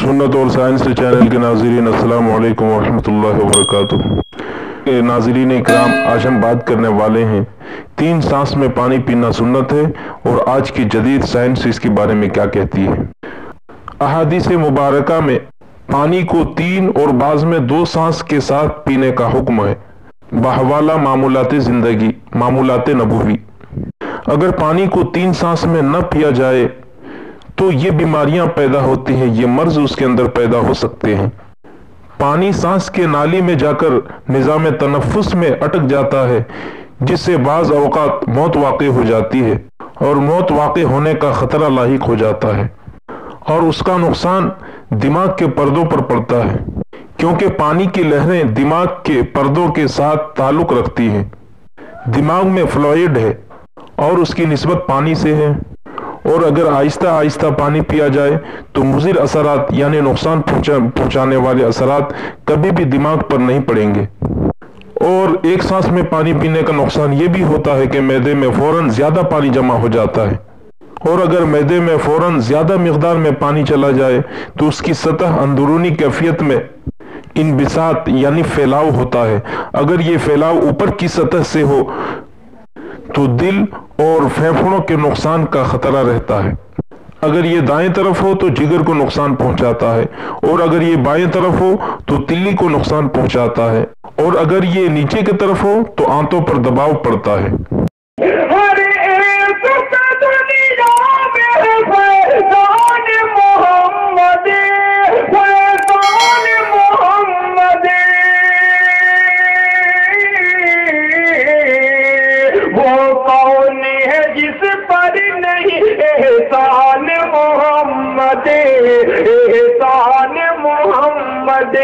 सुन्नत और science channel के नाज़रीन अस्सलाम वालेकुम वरहमतुल्लाहि वबरकातुहू। नाज़रीन इकराम, आज हम बात करने वाले हैं 3 सांस में पानी पीना सुन्नत है और आज की जदीद साइंस इसके बारे में क्या कहती है। अहादीस मुबारका में पानी को 3 और बाज़ में 2 सांस के साथ पीने का हुक्म है, बहवाला मामूलात ज़िंदगी, मामूलात नबूवी। अगर पानी को 3 सांस में न पिया जाए तो ये बीमारियां पैदा होती हैं, ये मर्ज उसके अंदर पैदा हो सकते हैं। पानी सांस के नाली में जाकर निज़ाम तनफ्फुस में अटक जाता है, जिससे बाज़ औक़ात मौत वाक़ई हो जाती है और मौत वाक़ई होने का ख़तरा लाहिक हो जाता है और उसका नुकसान दिमाग के पर्दों पर पड़ता है, क्योंकि पानी की लहरें दिमाग के पर्दों के साथ ताल्लुक़ रखती हैं। दिमाग में फ्लूइड है और उसकी निस्बत पानी से है, और अगर आहिस्ता आहिस्ता पानी पिया जाए तो मुज़िर असरात यानी नुकसान पहुंचाने वाले असरात कभी भी दिमाग पर नहीं पड़ेंगे। और एक सांस में पानी पीने का नुकसान ये भी होता है कि मैदे में फ़ौरन ज़्यादा पानी जमा हो जाता है, और अगर मैदे में फ़ौरन ज़्यादा मिक़दार में पानी चला जाए तो उसकी सतह अंदरूनी कैफियत में इनबिसात यानी फैलाव होता है। अगर ये फैलाव ऊपर की सतह से हो तो दिल और फेफड़ों के नुकसान का खतरा रहता है। अगर ये दाएं तरफ हो तो जिगर को नुकसान पहुंचाता है, और अगर ये बाएं तरफ हो तो तिल्ली को नुकसान पहुंचाता है, और अगर ये नीचे की तरफ हो तो आंतों पर दबाव पड़ता है। जिस पर नहीं एहसान मोहम्मद, एहसान मोहम्मद।